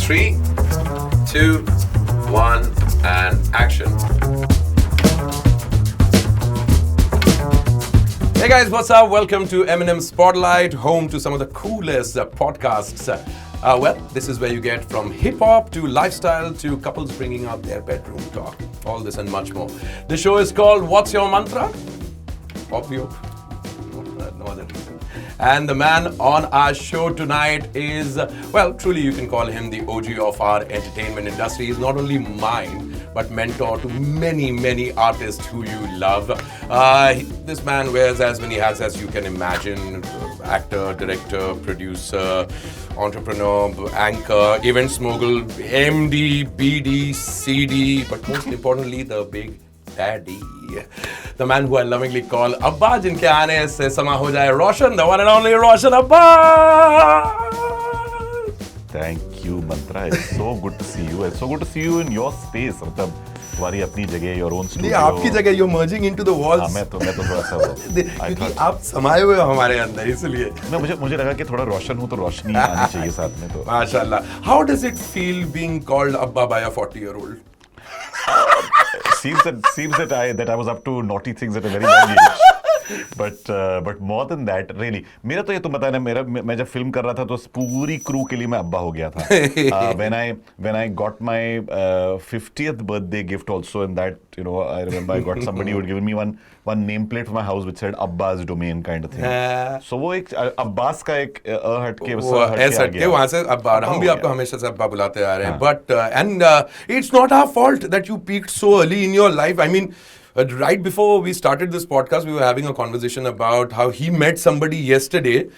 3, 2, 1, and action. Hey guys, what's up? Welcome to MnM Spodlight, home to some of the coolest podcasts. Well, this is where you get from hip-hop to lifestyle to couples bringing out their bedroom talk. All this and much more. The show is called What's Your Mantra? Obvio. No other reason. And the man on our show tonight is, well, truly you can call him the OG of our entertainment industry. He's not only mine, but mentor to many, many artists who you love. This man wears as many hats as you can imagine. Actor, director, producer, entrepreneur, anchor, events mogul, MD, BD, CD, but most importantly, the big daddy. The man who I lovingly call Abba, जिनके आने से समा हो जाए Roshan, the one and only Roshan Abbas. Thank you, Mantra. It's so good to see you. It's so good to see you in your space. मतलब तुम्हारी अपनी जगह, your own studio. नहीं, आपकी जगह, you're merging into the walls. हाँ, मैं तो थोड़ा सा वो. क्योंकि आप समाये हुए हो हमारे अंदर, इसलिए. ना मुझे लगा कि थोड़ा रोशन हूँ तो रोशनी आनी चाहिए साथ में तो. माशाल्लाह. How does it feel being called Abba by a 40-year-old? Seems that I was up to naughty things at a very young age. But more than that, really, मेरा तो ये तुम बताया ना, मैं जब फिल्म कर रहा था तो पूरी क्रू के लिए मैं अब्बा हो गया था. When I got my 50th birthday gift also, in that, you know, I remember I got somebody who had given me one nameplate for my house which said Abbas domain kind of thing. So वो एक अब्बास का एक हटके वहाँ से अब्बा, हम भी आपको हमेशा से अब्बा बुलाते आ रहे हैं. But and it's not our fault that you peaked so early in your life. I mean, right before we started this podcast, we were having a conversation about how he met somebody yesterday.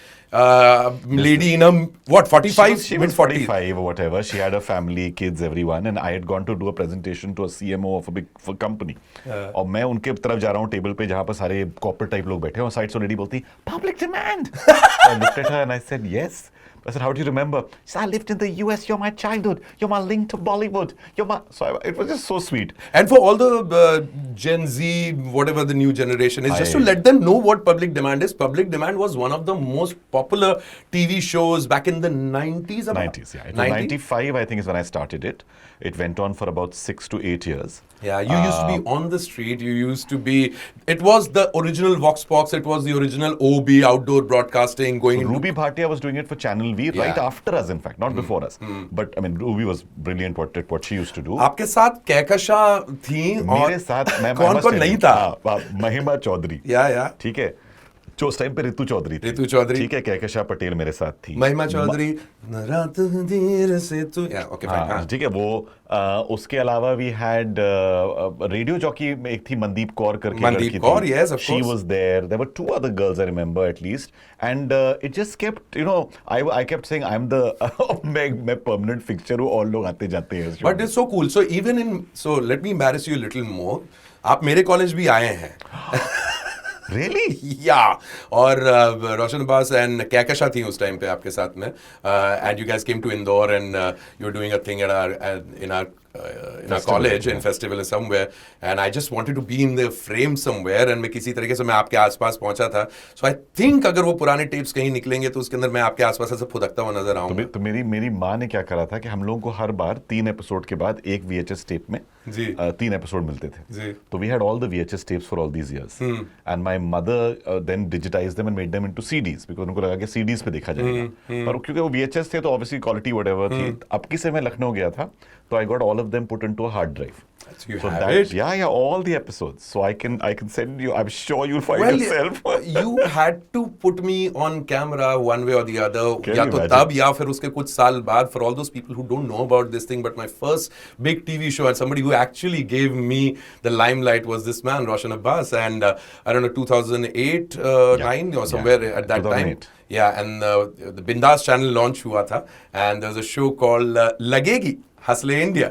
Lady in a, what, 45? She was 45 or whatever. She had a family, kids, everyone. And I had gone to do a presentation to a CMO of a big company. और मैं उनके तरफ जा रहा हूँ table पे जहाँ पर सारे corporate type लोग बैठे हैं और साइड से लेडी बोलती public demand. So I looked at her and I said yes. I said, how do you remember? She said, I lived in the US. You're my childhood. You're my link to Bollywood. It was just so sweet. And for all the Gen Z, whatever the new generation is, just to let them know what Public Demand is. Public Demand was one of the most popular TV shows back in the 90s. 90s, yeah. It was 95, I think, is when I started it. It went on for about 6 to 8 years. Yeah, you used to be on the street. You used to be. It was the original Vox Pox. It was the original OB, outdoor broadcasting. So Ruby Bhatia was doing it for Channel V right after us, in fact, not before us. But I mean, Ruby was brilliant what she used to do. आपके साथ कहकशा थी और मेरे साथ मैं कौन नहीं था? महिमा चौधरी. या ठीक है. जो उस टाइम पे ऋतु चौधरी ठीक है. कहकशा पटेल मेरे साथ थी. महिमा चौधरी रात देर से तू, ओके फाइन. ठीक है. वो उसके अलावा वी हैड रेडियो जॉकी में एक थी मनदीप कौर करके. Mandeep Kaur, yes, of course. She was there. There were 2 other girls I remember at least, and it just kept, you know, I kept saying I'm the मैं permanent fixture हूँ और लोग आते जाते हैं. But it's so cool. So let me embarrass you a little more. आप मेरे college भी आए हैं. Really? Yeah. और Roshan Abbas and कहकशा थी उस टाइम पे आपके साथ में. And you guys came to Indore and you were doing a thing in our college, in festival somewhere, and I just wanted to be in the frame somewhere, and मैं किसी तरीके से मैं आपके आसपास पहुंचा था. So I think अगर वो पुराने टेप्स कहीं निकलेंगे तो उसके अंदर मैं आपके आसपास ऐसे फुदकता हुआ नजर आऊंगा. तो मेरी माँ ने क्या करा था कि हम लोगों को हर बार 3 एपिसोड के बाद एक VHS टेप में 3 एपिसोड मिलते थे. तो we had all the VHS tapes for all these years, and my mother then digitized them and made them into CDs because उनको लगा कि CDs पे देखा जाएगा. पर क्योंकि वो VHS थे तो obviously quality whatever थी. अब की से मैं लखनऊ गया था तो I got all of them put into a hard drive. So have it? Yeah, all the episodes. So I can send you. I'm sure you'll find yourself. You had to put me on camera one way or the other. या तो तब या फिर उसके कुछ साल बाद. For all those people who don't know about this thing, but my first big TV show and somebody who actually gave me the limelight was this man, Roshan Abbas, and I don't know, 2008, 9 or somewhere at that 2008. time. Yeah, and the Bindas channel launch हुआ था, and there was a show called Lagegi, Hustle India.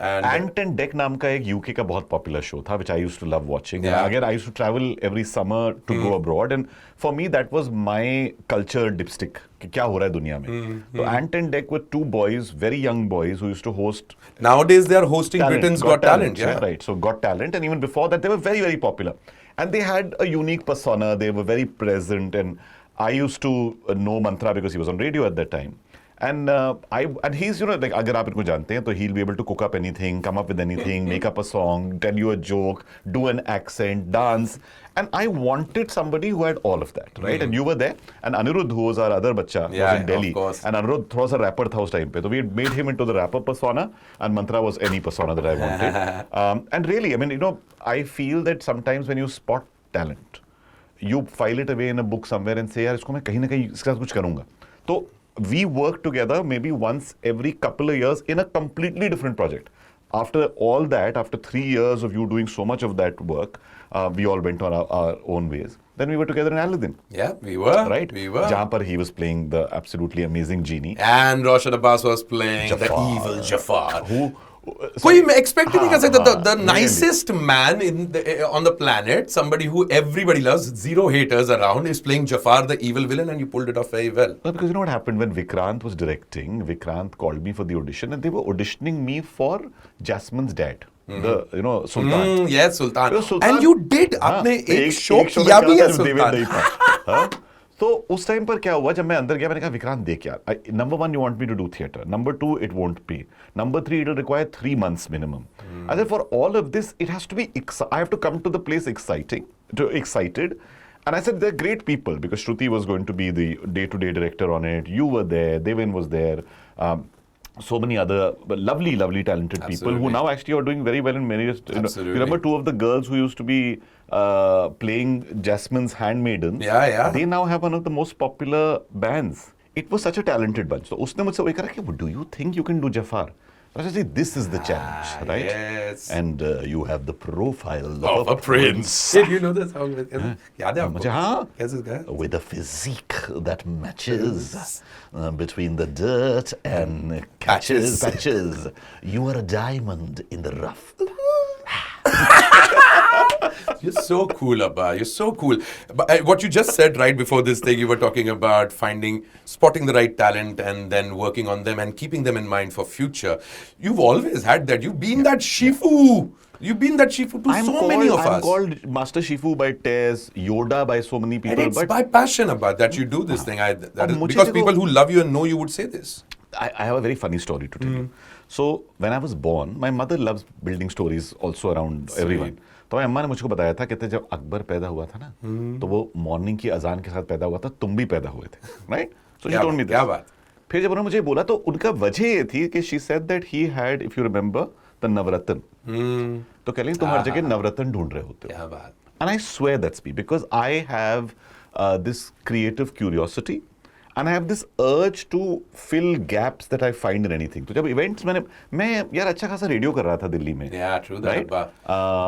Ant and Dec नाम का एक UK का बहुत popular show था, which I used to love watching. Yeah. Again, I used to travel every summer to go abroad, and for me that was my culture dipstick. कि क्या हो रहा है दुनिया में. So Ant and Dec were 2 boys, very young boys, who used to host. Nowadays they are hosting Britain's Got Talent. Yeah, right. So Got Talent, and even before that they were very, very popular. And they had a unique persona. They were very present, and I used to know Mantra because he was on radio at that time. And he's, you know, like, अगर आप इनको जानते हैं तो he'll be able to cook up anything, come up with anything, make up a song, tell you a joke, do an accent, dance. And I wanted somebody who had all of that, right? And you were there. And Anirudh, who was our other bachcha, was in Delhi. Of course. And Anirudh थोड़ा सा rapper था उस time पे. So we had made him into the rapper persona, and Mantra was any persona that I wanted. And really, I mean, you know, I feel that sometimes when you spot talent, you file it away in a book somewhere and say, यार इसको मैं कहीं ना कहीं इसके साथ कुछ करूँगा. तो we work together maybe once every couple of years in a completely different project. After all that, after 3 years of you doing so much of that work, we all went on our own ways. Then we were together in Aladdin. Yeah, we were. Right? We were. Jahan par he was playing the absolutely amazing genie. And Roshan Abbas was playing Jafar. the evil Jafar. Who कोई expect नहीं कर सकता the nicest man on the planet, somebody who everybody loves, zero haters around, is playing Jafar, the evil villain, and you pulled it off very well. Well, because you know what happened when Vikrant was directing, Vikrant called me for the audition, and they were auditioning me for Jasmine's dad. The, you know, Sultan. Yes, Sultan. Sultan. And you did. आपने एक show किया भी है Sultan. तो उस time पर क्या हुआ, जब मैं अंदर गया मैंने कहा विक्रांत देख यार, number 1 you want me to do theatre, number 2 it won't pay, number 3 it will require 3 months minimum. And then for all of this it has to be I have to come to the place excited. And I said they're great people, because Shruti was going to be the day-to-day director on it, you were there, Devin was there, so many other lovely talented people who now actually are doing very well in many. You remember 2 of the girls who used to be playing Jasmine's handmaidens? Yeah. They now have one of the most popular bands. It was such a talented bunch. So उसने मुझसे वही कहा कि do you think you can do Jafar? I said, this is the challenge, right? Yes. And you have the profile of a prince. Did you know the song? याद है आपको? हाँ. कैसे इसका? With a physique that matches between the dirt and patches. You are a diamond in the rough. You're so cool, Abba. You're so cool. But what you just said right before this thing, you were talking about spotting the right talent and then working on them and keeping them in mind for future. You've always had that. You've been that Shifu. You've been that Shifu to many of us. I'm called Master Shifu by Tez, Yoda by so many people. And it's by passion, Abba, that you do this thing. Because people who love you and know you would say this. I have a very funny story to tell you. So when I was born, my mother loves building stories also around everyone. तो अम्मा ने मुझको बताया था, कहते जब अकबर पैदा हुआ था ना, तो वो मॉर्निंग की अजान के साथ पैदा हुआ था, तुम भी पैदा हुए थे, right? So she told me this. क्या बात? फिर जब उन्होंने मुझे बोला तो उनका वजह ये थी कि she said that he had, if you remember, the Navratna. तो कह लें तुम हर जगह नवरत्न ढूंढ रहे होते हो. क्या बात? And I swear that's me, because I have this creative curiosity. And I have this urge to fill gaps that I find in anything. तो जब events मैं यार अच्छा खासा रेडियो कर रहा था दिल्ली में. Yeah, true that, Abba.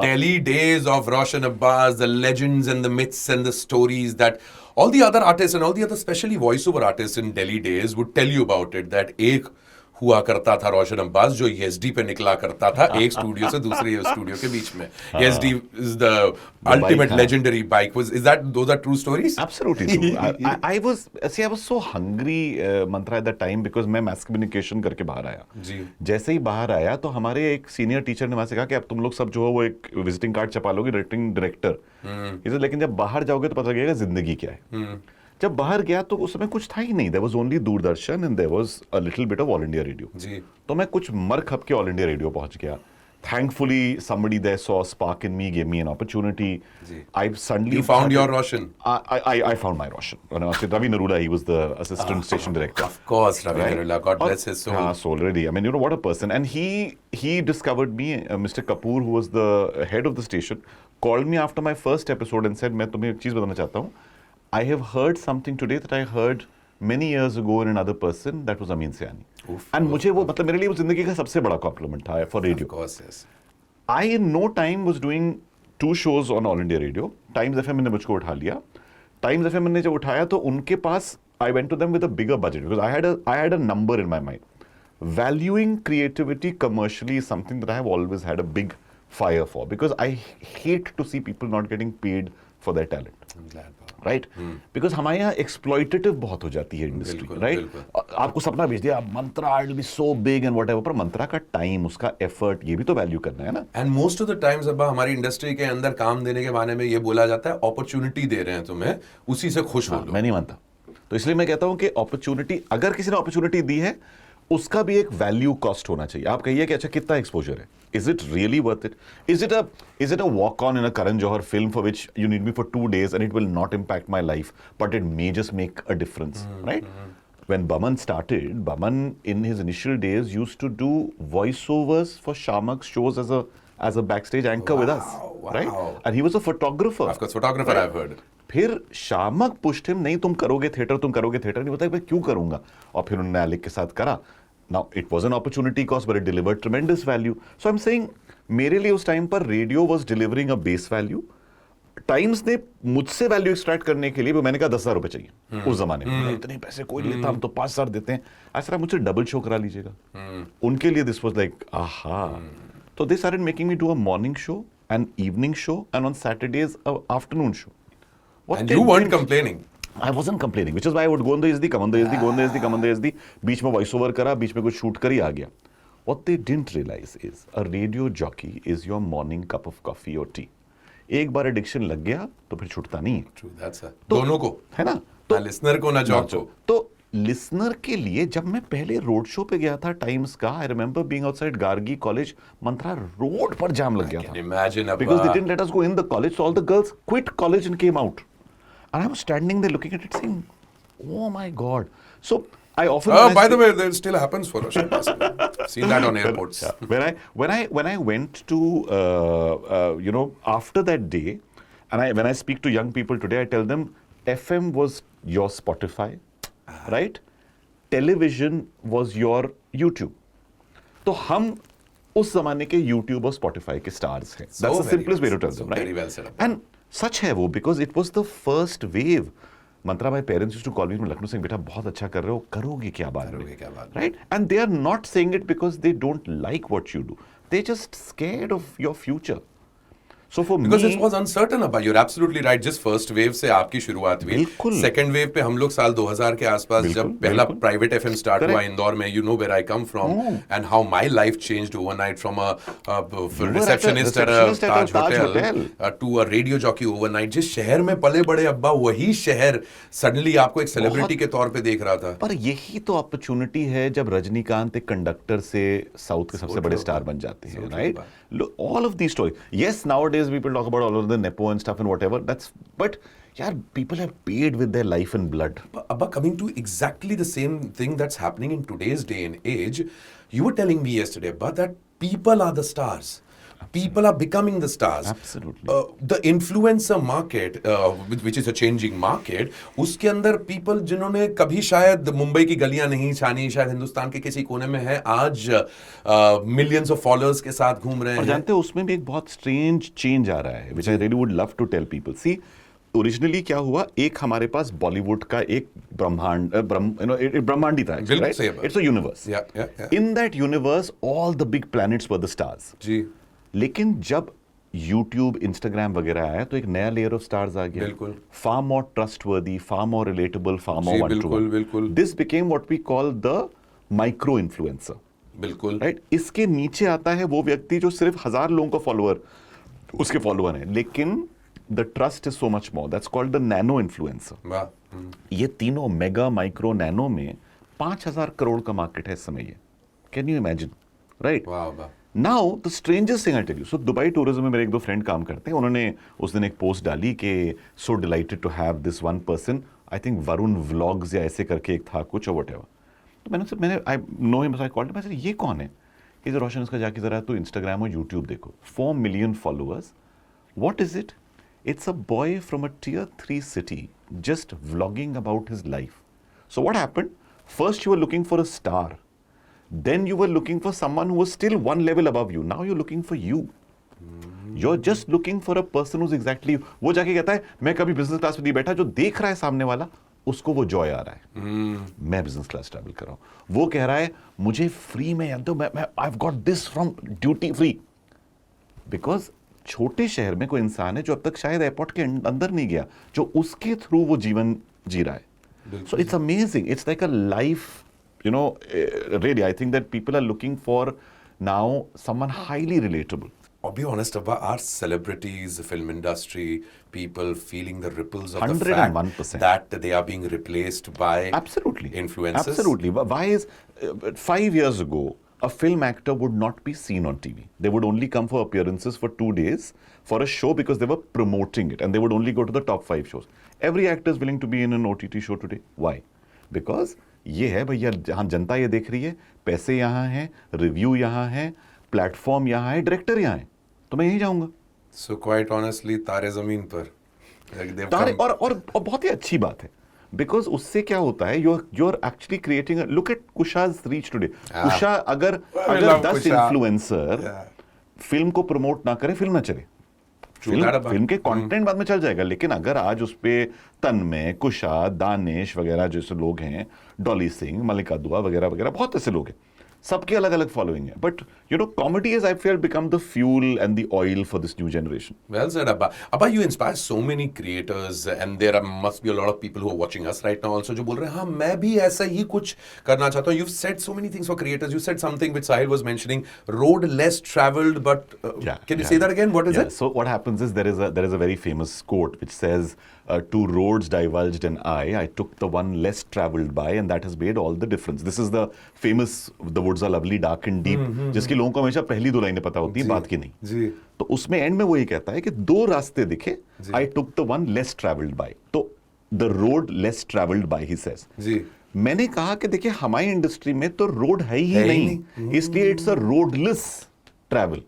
Delhi days of Roshan Abbas, the legends and the myths and the stories that all the other artists and all the other especially voiceover artists in Delhi days would tell you about it. That एक हुआ करता था रोशन अब्बास जो ESD पे निकला करता था एक स्टूडियो से दूसरे स्टूडियो के बीच में. ESD is the ultimate legendary bike. Those are true stories? Absolutely true. I was so hungry, Mantra, at that time, because मैं mass communication करके बाहर आया. जी. जैसे ही बाहर आया तो हमारे एक सीनियर टीचर ने वहाँ से कहा कि अब तुम लोग सब जो हो वो एक विजिटिंग कार्ड छपा लोगे, डायरेक्टर. लेकिन जब बाहर जाओगे तो पता लगेगा जिंदगी क्या है. जब बाहर गया तो उस समय कुछ था ही नहीं. There was only Doordarshan and there was a little bit of All India Radio. जी. तो मैं कुछ मर खप के ऑल इंडिया रेडियो पहुंच गया. Thankfully, somebody there saw a spark in me, gave me an opportunity. I suddenly... You found your Roshan? I found my Roshan. When I was with Ravi Narula, he was the assistant station director. Of course, Ravi Narula. God bless his soul. Soul, really. I mean, you know, what a person. And he discovered me, Mr. Kapoor, who was the head of the station, called me after my first episode and said, मैं तुम्हें एक चीज़ बताना चाहता हूँ. I have heard something today that I heard many years ago in another person. That was Amin Sayani. And मुझे वो मतलब मेरे लिए वो जिंदगी का सबसे बड़ा compliment था for radio. Of course, yes. I in no time was doing 2 shows on All India Radio. Times FM ने मुझको उठा लिया. Times FM ने जब उठाया तो उनके पास I went to them with a bigger budget because I had a number in my mind. Valuing creativity commercially is something that I have always had a big fire for because I hate to see people not getting paid for their talent. I'm glad. Right because हमारे यहाँ exploitative बहुत हो जाती है industry. Right आपको सपना भेज दिया Mantra will be so big and whatever, पर मंत्रा का टाइम, उसका एफर्ट, ये भी तो वैल्यू करना है ना. And most of the times अब हमारी इंडस्ट्री के अंदर काम देने के बारे में ये बोला जाता है अपॉर्चुनिटी दे रहे हैं तुम्हें, उसी से खुश हो लो. मैं नहीं मानता. तो इसलिए मैं कहता हूं कि अपॉर्चुनिटी, अगर किसी ने अपॉर्चुनिटी दी है, उसका भी एक वैल्यू कॉस्ट होना चाहिए. आप कहिए कि अच्छा कितना एक्सपोजर है, is it really worth it, is it a walk on in a Karan Johar film for which you need me for 2 days and it will not impact my life, but it may just make a difference, right? When Baman started, Baman in his initial days used to do voiceovers for Shamak's shows as a backstage anchor with us, right? And he was a photographer. Of course, photographer, right? I've heard. फिर शामक pushed him, नहीं तुम करोगे theatre, तुम करोगे theatre. नहीं बताया मैं क्यों करूंगा, और फिर उन्होंने आलिक के साथ करा. Now it was an opportunity cost but it delivered ट्रेमेंडस value. So I am saying, मेरे लिए उस टाइम पर radio was delivering a base value. Times ने मुझसे वैल्यू एक्सट्रैक्ट करने के लिए, मैंने कहा 10,000 रुपए चाहिए उस जमाने में. इतने पैसे कोई लेता, हम तो 5,000 देते हैं. ऐसा मुझसे डबल शो करा लीजिएगा. उनके लिए दिस वाज लाइक आहा. तो they started making me do a morning show, an evening show, and on Saturdays afternoon show. And you weren't complaining. I wasn't complaining, which is why I would go on the SD, come on the SD, go on the SD, come on the SD. बीच में voice over करा, बीच में कुछ shoot करी, आ गया. What they didn't realize is a radio jockey is your morning cup of coffee or tea. एक बार addiction लग गया तो फिर छूटता नहीं है. True, that's it. दोनों को है ना. तो लिसनर को ना जॉक को. तो लिसनर के लिए जब मैं पहले रोड शो पे गया था टाइम्स का, I remember being outside Gargi college, Mantra road पर जाम लग गया था. Imagine, because they didn't let us go in the college, so all the girls quit college and came out. And I was standing there looking at it saying, oh my God. So I often... by the way, that still happens for us. Seen that on airports. Yeah. When I went to, after that day, and when I speak to young people today, I tell them, FM was your Spotify, right? Television was your YouTube. तो हम उस जमाने के YouTube और Spotify के stars हैं. That's the simplest way to tell them, right? Very well said. And सच है वो, because it was the first wave. Mantra, my parents used to call me from Lucknow, saying बेटा बहुत अच्छा कर रहे हो, करोगे क्या बाद में, right? And they are not saying it because they don't like what you do, they just scared of your future. So for because me, it was uncertain about. You're absolutely right. जिस first wave से आपकी शुरुआत हुई, second wave पे हम लोग साल 2000 के आसपास जब पहला private FM start हुआ इंदौर में, you know where I come from and how my life changed overnight from a receptionist at a Taj Hotel to a radio jockey overnight. जिस शहर में पले बड़े अब्बा, वही शहर suddenly आपको एक celebrity के तौर पे देख रहा था. पर यही तो opportunity है जब रजनीकांत एक कंडक्टर से साउथ के सबसे बड़े स्टार बन जाते हैं, right? All of these stories. Yes, nowadays people talk about all of the nepo and stuff and whatever. But yeah, people have paid with their life and blood. But coming to exactly the same thing that's happening in today's day and age, you were telling me yesterday, but that people are the stars. People are becoming the stars. Absolutely. The influencer market, which is a changing market, उसके अंदर people जिन्होंने कभी शायद मुंबई की गलियां नहीं छानी, शायद हिंदुस्तान के किसी कोने में है, आज millions of followers के साथ घूम रहे हैं. और जानते हो उसमें भी एक बहुत strange change आ रहा है, which I really would love to tell people. See, originally क्या हुआ, एक हमारे पास बॉलीवुड का एक ब्रह्मांड ही था, it's a universe. In that universe all the big planets were the stars. जी. लेकिन जब YouTube, Instagram वगैरह आया तो एक नया लेयर ऑफ स्टार्स आ गया. बिल्कुल. Far more trustworthy, far more relatable, far more one-to-one. बिल्कुल. This became what we call the micro influencer. बिल्कुल. राइट. इसके नीचे आता है वो व्यक्ति जो सिर्फ 1000 लोगों का फॉलोअर, उसके फॉलोअर है, लेकिन the trust is so much more. That's called the nano influencer. वाह. ये तीनों मेगा, माइक्रो, नैनो में 5,000 करोड़ का मार्केट है इस समय ये. Can you imagine? Right? वाह. Now the strangest thing I tell you. So Dubai tourism में मेरे एक दो फ्रेंड काम करते हैं. उन्होंने उस दिन एक पोस्ट डाली कि so delighted to have this one person. I think Varun vlogs या ऐसे करके एक था कुछ और whatever. तो मैंने I know him, so I called him. मैं ये कौन है? कि रोशन, इसका जाके जरा तो इंस्टाग्राम और यूट्यूब देखो. 4 million followers. What is it? It's a boy from a tier 3 city just vlogging about his life. So what happened? First you were looking for a star. Then you were looking for someone who was still one level above you. Now you're looking for you. You're just looking for a person who's exactly. वो जाके कहता है मैं कभी business class में नहीं बैठा, जो देख रहा है सामने वाला उसको वो जॉय आ रहा है. मैं बिजनेस क्लास ट्रैवल कर रहा हूँ, वो कह रहा है मुझे फ्री में, तो मैं I've got this from duty free. Because छोटे शहर में कोई इंसान है जो अब तक शायद एयरपोर्ट के अंदर नहीं गया, जो उसके थ्रू वो जीवन जी रहा है. So it's amazing. It's like a life. You know, really, I think that people are looking for now someone highly relatable. I'll be honest about our celebrities, the film industry, people feeling the ripples of the 101%. fact that they are being replaced by Absolutely. influencers. Absolutely. Why is 5 years ago a film actor would not be seen on TV? They would only come for appearances for 2 days for a show because they were promoting it, and they would only go to the top 5 shows. Every actor is willing to be in an OTT show today. Why? Because ये है भैया, जहाँ जनता ये देख रही है, पैसे यहाँ हैं, रिव्यू यहाँ है, प्लेटफॉर्म यहाँ है, डायरेक्टर यहाँ है, तो मैं यहीं जाऊंगा. So quite honestly, तारे जमीन पर तारे और बहुत ही अच्छी बात है, बिकॉज उससे क्या होता है, you are actually creating. Look at Kusha's reach today. Kusha अगर 10 इन्फ्लुएंसर फिल्म को प्रमोट ना करे, फिल्म ना चले. फिल्म के कंटेंट बाद में चल जाएगा, लेकिन अगर आज उस पे तन्मय, कुशा, दानिश वगैरह जैसे लोग हैं, डॉली सिंह, मलिका दुआ वगैरह वगैरह, बहुत ऐसे लोग हैं, सबकी अलग अलग फॉलोइंग है. But you know, comedy is, I feel, become the fuel and the oil for this new generation. Well said, Abba. Abba, you inspire so many creators, and there must be a lot of people who are watching us right now also जो बोल रहे हैं हाँ मैं भी ऐसा ही कुछ करना चाहता हूँ. You've said so many things for creators. You said something which Sahil was mentioning, road less traveled, but can you say that again? What is it? So what happens is there is a very famous quote which says, two roads diverged in I took the one less traveled by, and that has made all the difference. This is the famous the woods are lovely, dark and deep, जिसकी लोगों को हमेशा पहली 2 लाइनें पता होती हैं, बात की नहीं. जी. तो उसमें एंड में वो ये कहता है कि 2 रास्ते दिखे, I took the one less traveled by. तो the road less traveled by, he says. जी. मैंने कहा कि देखिए हमारी इंडस्ट्री में तो रोड है ही नहीं, इसलिए इट्स अ रोडलेस ट्रैवल.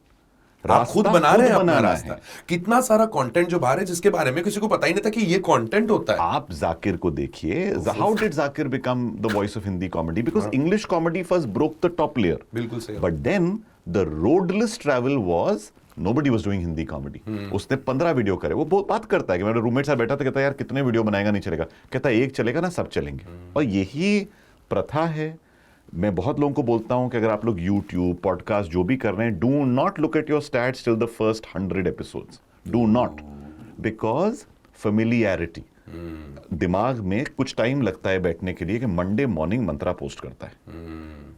आप खुद बना रहे हैं अपना रास्ता. कितना सारा कंटेंट जो बाहर है जिसके बारे में किसी को पता ही नहीं था कि ये कंटेंट होता है. आप जाकिर को देखिए, how did Zakir become the voice of Hindi comedy? Because English comedy first broke the top layer. बिल्कुल सही. But then the roadless travel was, nobody was doing Hindi comedy. उसने 15 वीडियो करे. वो बहुत बात करता है कि मेरे रूममेट साथ बैठा था, कहता है यार कितने वीडियो बनाएगा, नहीं चलेगा. कहता है एक चलेगा ना, सब चलेंगे. और यही प्रथा है. मैं बहुत लोगों को बोलता हूं कि अगर आप लोग YouTube, पॉडकास्ट जो भी कर रहे हैं, do not look at your stats till the first 100 episodes. Do not, because familiarity. दिमाग में कुछ टाइम लगता है बैठने के लिए कि मंडे मॉर्निंग मंत्रा पोस्ट करता है.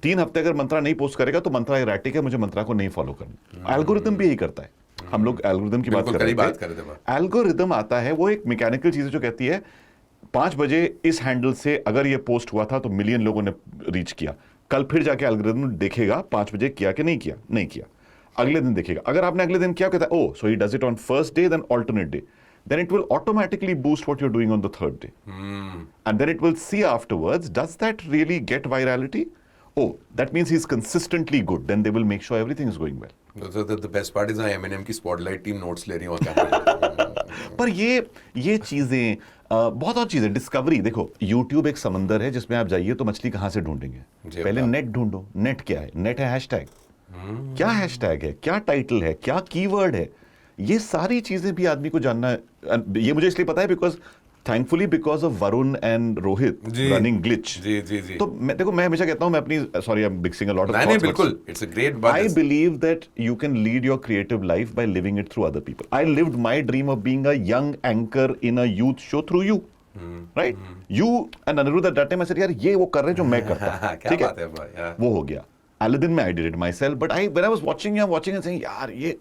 3 हफ्ते अगर मंत्रा नहीं पोस्ट करेगा तो मंत्रा इरेटिक है, मुझे मंत्रा को नहीं फॉलो करना. एल्गोरिदम भी यही करता है. हम लोग एल्गोरिदम की बात कर रहे थे. एल्गोरिदम आता है, वो एक मैकेनिकल चीज है जो कहती है 5 बजे इस हैंडल से अगर ये पोस्ट हुआ था तो मिलियन लोगों ने रीच किया. कल फिर जाके एल्गोरिदम देखेगा 5 बजे किया कि नहीं किया. नहीं किया, अगले दिन देखेगा. अगर आपने अगले दिन किया, कहता है oh so he does it on first day, then alternate day, then it will automatically boost what you're doing on the 3rd day. And then it will see afterwards, does that really get virality? Oh, that means he's consistently good. Then they will make sure everything is going well. The best part is MnM की Spodlight team notes ले रही है camera. पर ये चीजें बहुत और चीजें. डिस्कवरी देखो, YouTube एक समंदर है जिसमें आप जाइए तो मछली कहाँ से ढूंढेंगे? पहले नेट ढूंढो. नेट क्या है? नेट है हैशटैग. क्या हैशटैग है, क्या टाइटल है, क्या कीवर्ड है, ये सारी चीजें भी आदमी को जानना है. ये मुझे इसलिए पता है because thankfully because of Varun and Rohit running glitch. जी जी जी. तो मैं हमेशा कहता हूं, मैं अपनी, sorry I am mixing a lot of thoughts. नहीं बिल्कुल, इट्स अ ग्रेट बात. I believe that you can lead your creative life by living it through other people. I lived my dream of being a young anchor in a youth show through you. Right? You and Anirudh at that time I said यार ये वो कर रहे हैं जो मैं करता. ठीक है, वो हो गया. Aladdin में I did it myself, but when I was watching and saying यार ये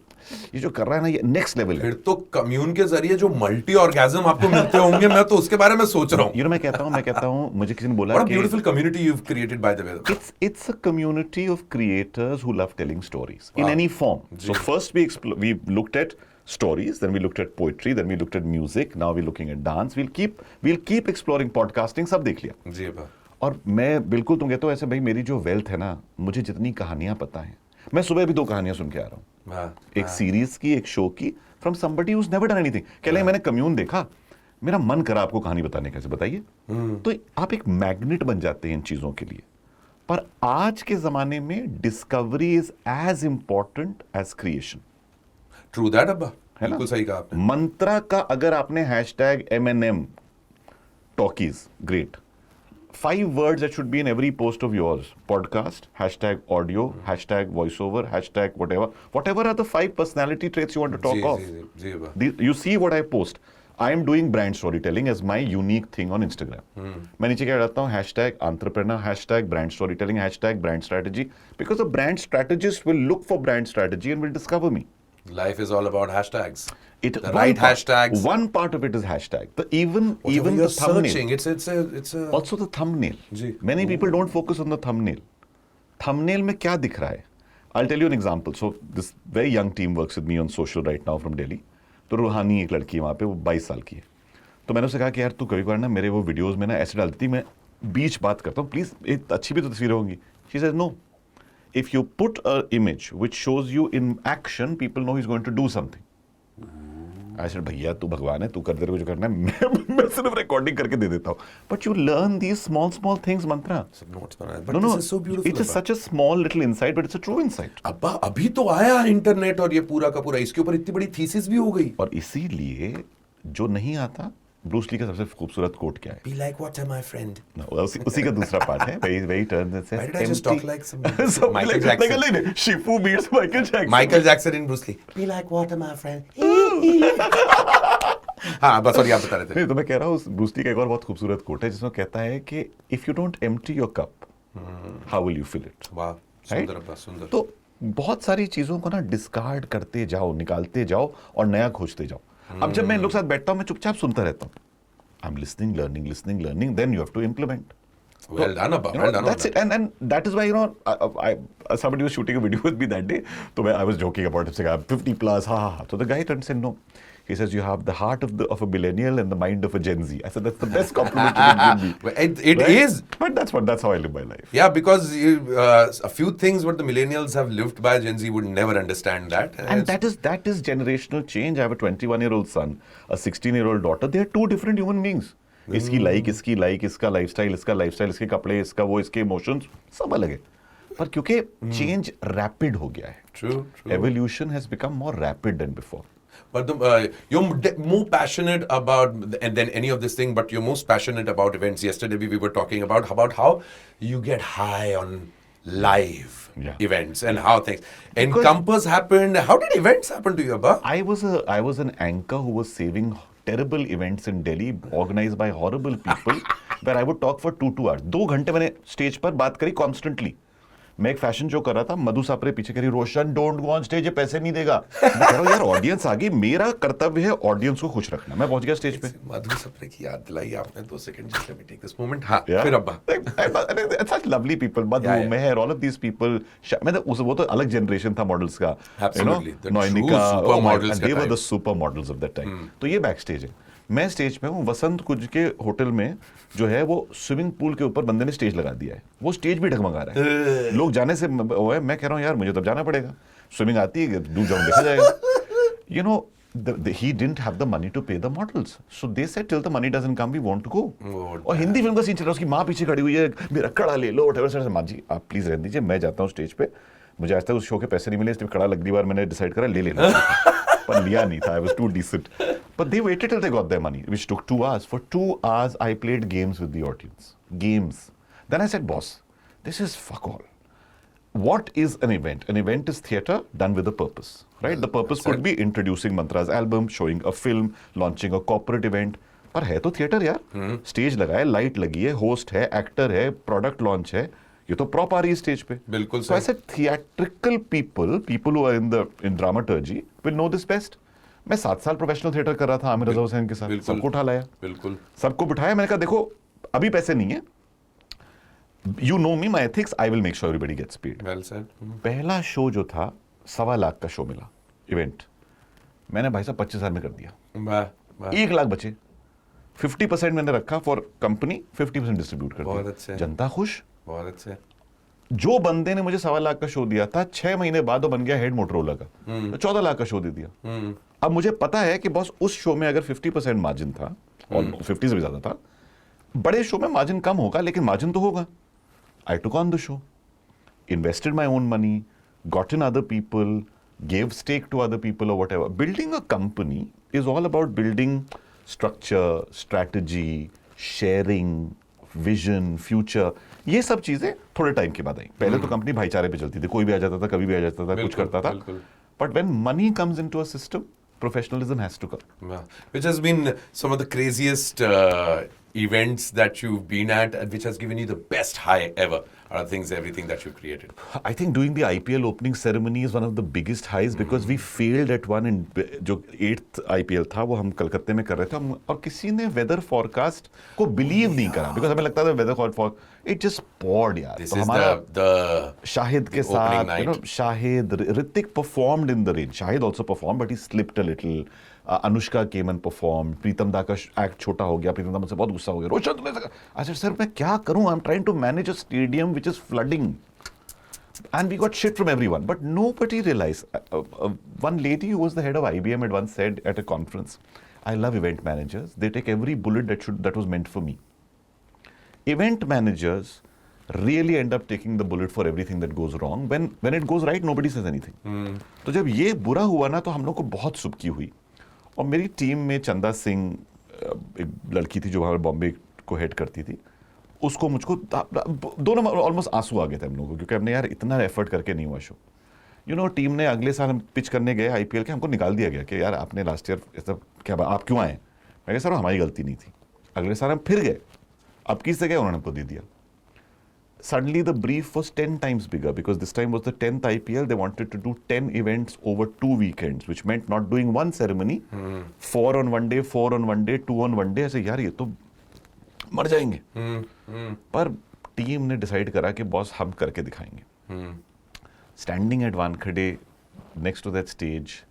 जो कर रहा है ना, ये next level है. फिर तो कम्यून के जरिए जो मल्टी ऑर्गेज्म आपको मिलते होंगे, मैं तो उसके बारे में सोच रहा हूँ. You know, मैं कहता हूँ, मुझे किसी ने बोला What a beautiful community you've created, by the way. It's a community of creators who love telling stories in any form. So first we looked at stories, then we looked at poetry, then we looked at music, now we're looking at dance. We'll keep exploring podcasting. सब देख लिया. जी बा. और मैं बिल्कुल तुम कहते हो ऐसे, भाई मेरी जो वेल्थ है ना, मुझे जितनी कहानियां पता है, मैं सुबह भी 2 कहानियां सुन के आ रहा हूँ. एक सीरीज की, एक शो की, from somebody who's never done anything. कह रहे मैंने कम्यून देखा, मेरा मन करा आपको कहानी बताने. कैसे बताइए? तो आप एक मैग्नेट बन जाते हैं इन चीजों के लिए. पर आज के जमाने में discovery is as important as creation. True that अब्बा, बिल्कुल सही कहा आपने. मंत्रा का अगर आपने hashtag MnM talkies, great. 5 words that should be in every post of yours: podcast, hashtag audio, hashtag voiceover, hashtag whatever are the 5 personality traits you want to talk of. You see what I post. I am doing brand storytelling as my unique thing on Instagram. मैं नीचे क्या डालता हूँ? hashtag entrepreneur, hashtag brand storytelling, hashtag brand strategy, because a brand strategist will look for brand strategy and will discover me. Life is all about hashtags. The right hashtags. One part of it is hashtag. Even you're the thumbnail. searching, it's a. Also the thumbnail. Ji. Many people don't focus on the thumbnail. Thumbnail में क्या दिख रहा है? I'll tell you an example. So this very young team works with me on social right now from Delhi. तो रूहानी एक लड़की है वहाँ पे, वो 22 साल की है. तो मैंने उससे कहा कि यार तू कभी कभार ना मेरे वो वीडियोस में ना ऐसे डालती, मैं बीच बात करता हूँ, प्लीज एक अच्छी भी तो तस्वीरें होंगी. She says no. If you put an image which shows you in action, people know he's going to do something. I said, भैया तू भगवान है, तू कर तेरे को जो करना है, मैं सिर्फ रिकॉर्डिंग करके दे देता हूँ. But you learn these small things, Mantra. But this is so beautiful. It is such a small little insight, but it's a true insight. अब्बा अभी तो आया इंटरनेट और ये पूरा का पूरा, इसके ऊपर इतनी बड़ी थीसिस भी हो गई. और इसीलिए जो नहीं आता, ब्रूस ली का सबसे खूबसूरत कोट क्या है? Be like water, my friend. उसी का दूसरा पार्ट है. Where he turns and says, Why did I just talk like some Michael Jackson? Like Shifu meets Michael Jackson. Michael Jackson in Bruce Lee. Be like water, my friend. हाँ बस और आप बता रहे थे. नहीं तो मैं कह रहा हूँ ब्रूस ली का एक और बहुत खूबसूरत कोट है जिसमें कहता है कि if you don't empty your cup, how will you fill it? वाह, सुंदर अब्बा, सुंदर. तो बहुत सारी चीजों को ना डिस्कार्ड करते जाओ, निकालते जाओ और नया खोजते जाओ. अब जब मैं इन लोग के साथ बैठता हूँ, मैं चुपचाप सुनता रहता हूँ. I'm listening, learning, then you have to implement. Well done, Abba. Well done. That's it. And that is why, somebody was shooting a video with me that day. So I was joking about it, saying, I'm 50 plus, ha. So the guy turned and said, no. He says, you have the heart of a millennial and the mind of a Gen Z. I said, that's the best compliment you can give me. It right? is. But that's how I live my life. Yeah, because a few things what the millennials have lived by, Gen Z would never understand that. And that is generational change. I have a 21-year-old son, a 16-year-old daughter. They are two different human beings. इसकी like, इसका lifestyle, इसके कपड़े, इसका वो, इसके emotions सब अलग है. पर क्योंकि चेंज रैपिड हो गया है. True. Evolution has become more rapid than before. But you're more passionate about than any of this thing, but you're most passionate about events. Yesterday we were talking about how you get high on live events and how things. Encompass happened. How did events happen to you, Abba? I was an anchor who was saving terrible events in Delhi organized by horrible people where I would talk for 2 hours. 2 घंटे मैंने stage पर बात करी constantly. मैं एक fashion show कर रहा था, मधु सापरे पीछे कह रही, रोशन डोंट गो ऑन स्टेज, ये पैसे नहीं देगा. मैं कह रहा हूँ यार ऑडियंस आ गई, मेरा कर्तव्य है ऑडियंस को खुश रखना. मैं पहुंच गया स्टेज पे. मधु सापरे की याद दिलाई आपने. 2 second, just let me take this moment. हाँ, फिर अब्बा. Such lovely people, Madhu, Meher, all of these people. वो तो अलग जनरेशन था मॉडल्स का. Absolutely. Noinika, they were the super models of that time. तो ये बैक स्टेज है. मैं स्टेज पे हूँ, वसंत कुंज के होटल में जो है वो स्विमिंग पूल के ऊपर बंदे ने स्टेज लगा दिया है. वो स्टेज भी ढगमगा रहा है. लोग जाने से मैं कह रहा हूँ यार मुझे तब जाना पड़ेगा. स्विमिंग आती है, डूब जाऊँ देखा जाएगा. He didn't have the money to pay the models. So they said till the money doesn't come, we want to go. और हिंदी फिल्म का सीन चल रहा है, उसकी माँ पीछे खड़ी हुई है, मेरा कड़ा ले लो. माँ जी आप प्लीज रहने दीजिए, मैं जाता हूँ स्टेज पे. मुझे आज तक उस शो के पैसे नहीं मिले, इसलिए कड़ा अगली बार मैंने डिसाइड करा ले लेना. पर लिया नहीं था. I was too decent. But they waited till they got their money, which took 2 hours. For 2 hours, I played games with the audience. Games. Then I said, boss, this is fuck all. What is an event? An event is theatre done with a purpose, right? The purpose could be introducing Mantra's album, showing a film, launching a corporate event. पर है तो theatre यार. Stage लगा है, light लगी है, host है, actor है, प्रोडक्ट लॉन्च है. ये तो प्रॉप आ रही है स्टेज पे. बिल्कुल. So I said theatrical people who are in dramaturgy will know this best. मैं 7 साल प्रोफेशनल थिएटर कर रहा था आमिर रजा हुसैन के साथ. सबको उठा लाया. बिल्कुल. सबको बिठाया. मैंने कहा देखो अभी पैसे नहीं है. You know me, my ethics. I will make sure everybody gets paid. Well said. पहला शो जो था 1.25 लाख का शो मिला इवेंट. मैंने भाई साहब 25,000 में कर दिया. 1 लाख बचे. 50% मैंने रखा फॉर कंपनी, 50% डिस्ट्रीब्यूट कर दिया. जनता खुश. बहुत अच्छे. जो बंदे ने मुझे 1.25 लाख का शो दिया था, 6 महीने बाद वो बन गया हेड मोटरोला का. 14 लाख का शो दे दिया. अब मुझे पता है कि बॉस उस शो में अगर 50% मार्जिन था, और 50 से भी ज्यादा था, बड़े शो में मार्जिन कम होगा लेकिन मार्जिन तो होगा. I took on the show, invested my own money, got in other people, gave stake to other people or whatever. Building a company is all about building structure, strategy, sharing, vision, future. ये सब चीजें थोड़े time के बाद आई. पहले तो company भाईचारे पे चलती थी, कोई भी आ जाता था, कभी भी आ जाता था, कुछ करता था. But when money comes into a system, professionalism has to come. Which has been some of the craziest events that you've been at and which has given you the best high ever out of things, everything that you've created? I think doing the IPL opening ceremony is one of the biggest highs because we failed at one in जो 8th IPL था वो हम कलकत्ते में कर रहे थे और किसी ने वेदर फॉरकास्ट को बिलीव नहीं करा बिकॉज हमें लगता था weather forecast it just poured यार This तो is हमारा the शाहिद के साथ Shahid Hrithik performed in the rain Shahid also perform but he slipped a little Anushka came and perform Pritam da का एक्ट छोटा हो गया प्रीतम दा मुझसे बहुत गुस्सा हो गया रोशन तुमने अच्छा सर मैं क्या करूं I am trying to manage a stadium which is flooding and we got shit from everyone but nobody realized one lady who was the head of IBM had once said at a conference I love event managers they take every bullet that was meant for me event managers really end up taking the bullet for everything that goes wrong when it goes right nobody says anything तो जब ये बुरा हुआ ना तो हम लोग को बहुत सुबकी हुई और मेरी टीम में चंदा सिंह एक लड़की थी जो हमारे बॉम्बे को हेड करती थी उसको मुझको दोनों ऑलमोस्ट आंसू आ गए थे हम लोगों को क्योंकि हमने यार इतना एफर्ट करके नहीं हुआ शो टीम ने अगले साल हम पिच करने गए आईपीएल के हमको निकाल दिया गया कि यार आपने लास्ट ईयर ऐसा क्या आप क्यों आए मैं कहा सर हमारी गलती नहीं थी अगले साल हम फिर गए अब किससे गए उन्होंने हमको दे दिया suddenly the brief was 10 times bigger because this time was the 10th IPL. They wanted to do 10 events over 2 weekends, which meant not doing one ceremony, 4 on one day, 4 on one day, 2 on one day. ऐसे यार ये तो मर जाएंगे पर team ने decide करा कि बॉस हम करके दिखाएंगे standing at Wankhede next to that stage,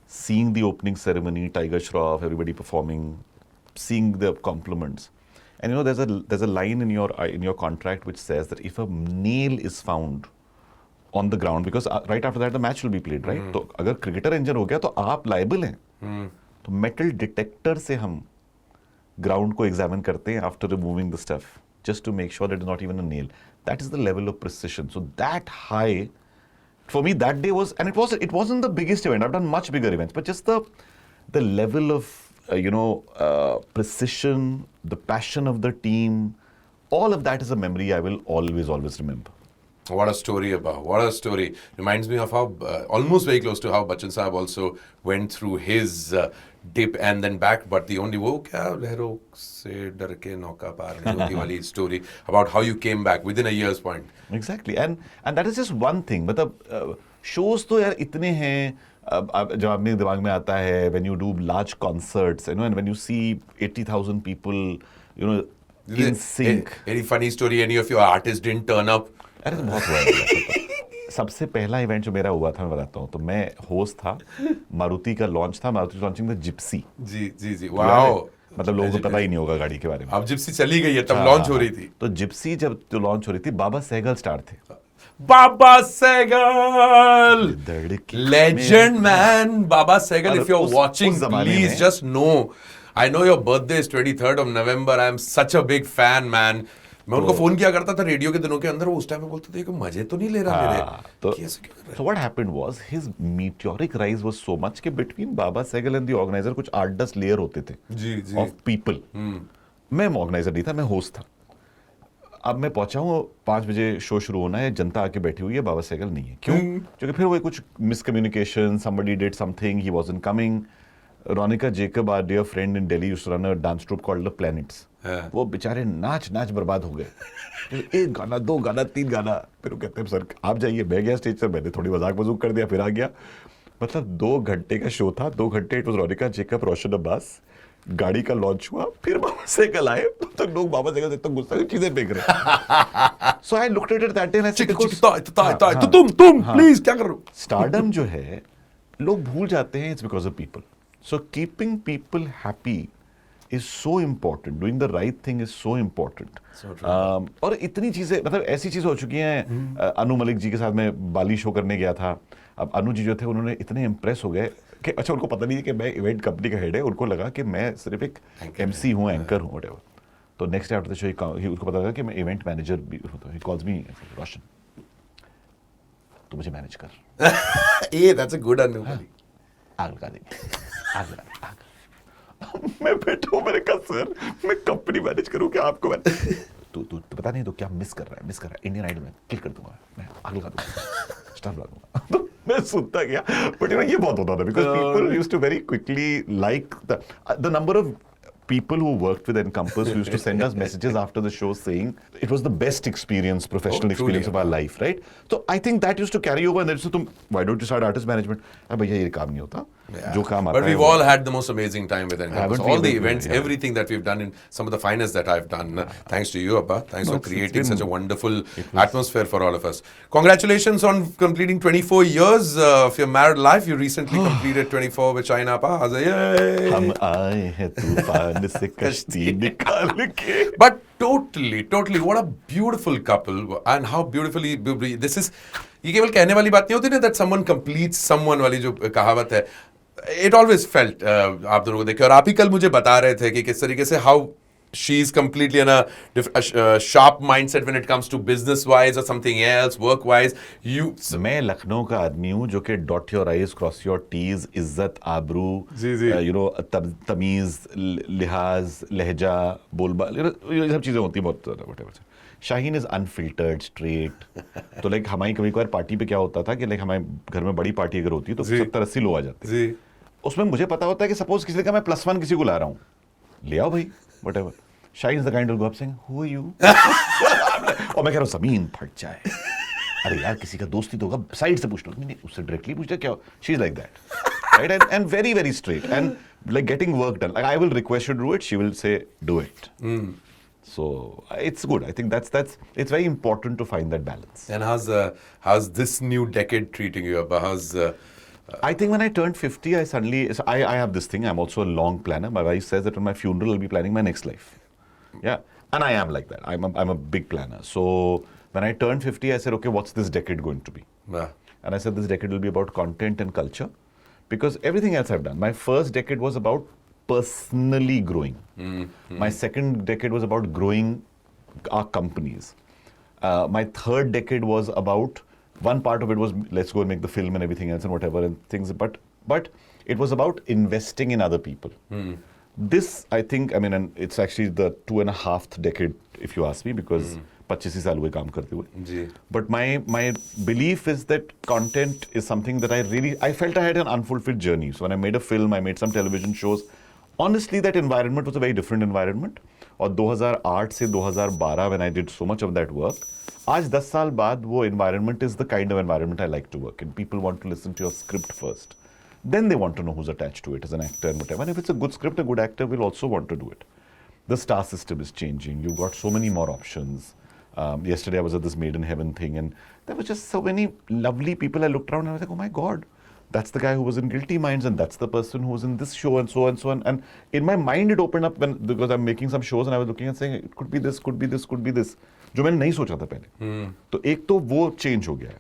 seeing the opening ceremony, Tiger Shroff, everybody performing, seeing the compliments. And there's a line in your contract which says that if a nail is found on the ground, because right after that the match will be played, right? तो अगर cricketer injure हो गया तो आप liable हैं. तो metal detector से हम ground को examine करते हैं after removing the stuff, just to make sure that it's not even a nail. That is the level of precision. So that high, for me that day was, and it wasn't the biggest event. I've done much bigger events, but just the level of precision, the passion of the team, all of that is a memory I will always remember. What a story about. What a story. Reminds me of how, almost very close to how Bachchan Saab also went through his dip and then back, but the only wo kya lehro se dar ke nauka paar nahi hoti wali story about how you came back within a year's point. Exactly. And that is just one thing. मतलब shows तो यार इतने हैं जब आपने दिमाग में आता है when you do large concerts, and when you see 80,000 people, in sync. Any funny story? Any of your artists didn't turn up? अरे तो बहुत हुआ है सबसे पहला इवेंट जो मेरा हुआ था मैं बताता हूँ तो मैं होस्ट था मारुति का लॉन्च था मारुति लॉन्चिंग द जिप्सी जी वाओ मतलब लोगों को पता ही नहीं होगा गाड़ी के बारे में अब जिप्सी चली गई है तब लॉन्च हो रही थी तो जिप्सी जब लॉन्च हो रही थी बाबा सहगल स्टार थे Baba Sehgal, legend man. Baba Sehgal, if you're watching, please just know. I know your birthday is 23rd of November. I'm such a big fan, man. मैं उनको फोन किया करता था रेडियो के दिनों के अंदर वो उस टाइम में बोलते थे कि मजे तो नहीं ले रहा मेरे So what happened was his meteoric rise was so much कि between Baba Sehgal and the organizer कुछ 8-10 layer होते थे of people. मैं organizer नहीं था मैं host था अब मैं पहुंचा हूँ 5 बजे शो शुरू होना है जनता आके बैठी हुई है बाबा सहगल नहीं है क्यों क्योंकि फिर वो कुछ miscommunication somebody did something he wasn't coming Ronika Jacob our dear friend in Delhi used to run a dance troupe called the Planets वो बेचारे नाच बर्बाद हो गए एक गाना 2 गाना 3 गाना फिर वो कहते हैं सर आप जाइए मैं गया स्टेज पर मैंने थोड़ी मजाक कर दिया फिर आ गया मतलब 2 घंटे का शो था 2 घंटे इट वाज रोनिका जेकब रोशन अब्बास गाड़ी का लॉन्च हुआ फिर बाबा सहगल आए तो लोग बाबा सहगल से गुस्सा की चीजें फेंक रहे so I looked at it that day and I said तुम प्लीज क्या कर रहे हो स्टारडम जो है लोग भूल जाते हैं it's because of people so keeping people happy is so important. Doing the right thing is so important. और इतनी चीजें मतलब ऐसी चीजें हो चुकी हैं अनु मलिक जी के साथ मैं बाली शो करने गया था अब अनु जी जो थे उन्होंने इतने इम्प्रेस हो गए कि अच्छा उनको पता नहीं है कि मैं इवेंट कंपनी का हेड है उनको लगा कि मैं सिर्फ एक MC हूँ एंकर हूँ व्हाटएवर तो next day after the show उनको पता लगा कि मैं इवेंट मैनेजर भी हूँ ही कॉल्स मी रोशन तो मुझे मैनेज कर दैट्स अ गुड अनु आग लगा देंगे आग मैं बैठा हूँ मैंने कहा सर मैं कंपनी मैनेज करूँ क्या आपको मैं तू पता नहीं तो क्या मिस कर रहा है इंडियन आइडल में क्लिक कर दूंगा मैं आग लगा दूंगा स्टार लगा दूंगा तो मैं सुनता गया बट ये बहुत होता था because people used to very quickly like the number of people who worked with Encompass who used to send us messages after the show saying it was the best experience, professional experience of our life, right? So I think that used to carry over, and then so why don't you start artist management? भैया ये काम नहीं होता. But we've all had the most amazing time with Encompass. All the events, everything that we've done, in some of the finest that I've done. Thanks to you, Abba. Thanks for creating such a wonderful atmosphere for all of us. Congratulations on completing 24 years of your married life. You recently completed 24 with China, Appa. Yay! हम आए हैं तूफान से कश्ती निकाल के. But totally, what a beautiful couple, and how beautifully this is. ये केवल कहने वाली बात नहीं होती ना, that someone completes someone वाली जो कहावत है. It always felt आप दोनों को देखे, और आप ही कल मुझे बता रहे थे कि किस तरीके से how she's completely in a sharp mindset when it comes to business wise or something else, work wise. मैं लखनऊ का आदमी हूँ जो कि dot your i's, cross your t's, इज्जत, आबरू, you know, तमीज, लिहाज, लहजा, बोलबाल, ये सब चीजें होती हैं बहुत whatever. Shaheen is unfiltered, straight. तो लाइक हमारी कभी कभार पार्टी पे क्या होता था कि लाइक हमारे घर में बड़ी पार्टी अगर होती है तो 70-80 लोग आ जाते हैं. उसमें मुझे पता होता है कि सपोज किसी का मैं +1 किसी को ला रहा हूँ, ले आओ भाई, whatever. Shaheen is the kind of go up saying who are you, और मैं कह रहा हूँ जमीन फट जाए, अरे यार किसी का दोस्ती तो होगा, साइड से पूछ लो. नहीं, उससे डायरेक्टली पूछ क्या. She is like that, right? And very straight and like getting work done. Like I will request you to do it, she will say do it. So it's good. I think it's very important to find that balance. And how's this new decade treating you? I think when I turned 50, I have this thing. I'm also a long planner. My wife says that on my funeral, I'll be planning my next life. Yeah, and I am like that. I'm a big planner. So when I turned 50, I said, okay, what's this decade going to be? And I said this decade will be about content and culture, because everything else I've done. My first decade was about personally growing. My second decade was about growing our companies. My third decade was about, one part of it was let's go and make the film and everything else and whatever and things, but it was about investing in other people. This, I think, I mean, and it's actually the 2.5th decade, if you ask me, because 25 साल हुए काम करते हुए. But my belief is that content is something that I felt I had an unfulfilled journey. So when I made a film, I made some television shows. Honestly, that environment was a very different environment. और 2008 से 2012 when I did so much of that work, आज 10 साल बाद वो environment is the kind of environment I like to work in. People want to listen to your script first. Then they want to know who's attached to it as an actor and whatever. And if it's a good script, a good actor will also want to do it. The star system is changing. You've got so many more options. Yesterday I was at this Made in Heaven thing, and there were just so many lovely people. I looked around and I was like, oh my God. That's the guy who was in Guilty Minds, and that's the person who was in this show, and so on and so on. And in my mind, it opened up because I'm making some shows, and I was looking and saying, it could be this, could be this, could be this. जो मैंने नहीं सोचा था पहले. तो एक तो वो चेंज हो गया है.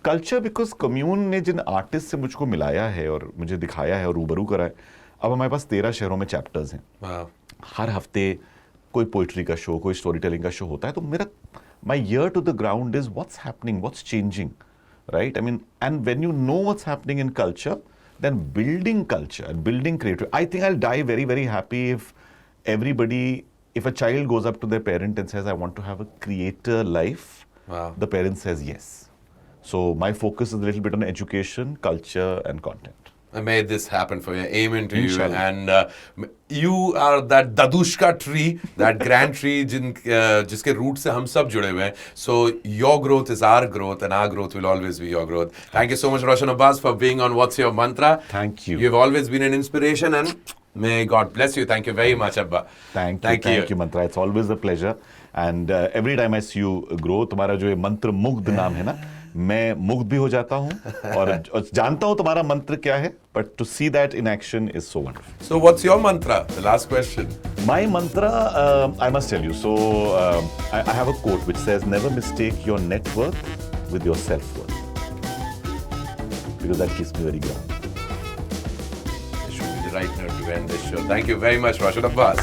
कल्चर, बिकॉज कम्यून ने जिन आर्टिस्ट से मुझको मिलाया है और मुझे दिखाया है और रूबरू करा है, अब हमारे पास 13 शहरों में चैप्टर्स हैं. हर हफ्ते कोई पोइट्री का शो, कोई स्टोरी टेलिंग का शो होता है. तो मेरा my ear to the ground is what's happening, what's changing. Right? I mean, and when you know what's happening in culture, then building culture and building creativity. I think I'll die very happy if if a child goes up to their parent and says, I want to have a creator life, the parent says yes. So my focus is a little bit on education, culture, and content. I made this happen for you. Amen to you. And you are that dadushka tree, that grand tree जिसके root से हम सब जुड़े हुए हैं. So your growth is our growth, and our growth will always be your growth. Thank you so much, Roshan Abbas, for being on What's Your Mantra. Thank you. You've always been an inspiration, and may God bless you. Thank you very much, Abba. Thank you, Mantra. It's always a pleasure. And every time I see you grow, तुम्हारा जो ये मंत्र मुग्ध नाम है ना, मैं मुग्ध भी हो जाता हूँ और जानता हूँ तुम्हारा मंत्र क्या है, but to see that in action is so wonderful. So what's your mantra? The last question. My mantra, I must tell you. So I have a quote which says, never mistake your net worth with your self-worth. Because that keeps me very grounded. This should be the right note to end this show. Thank you very much, Roshan Abbas.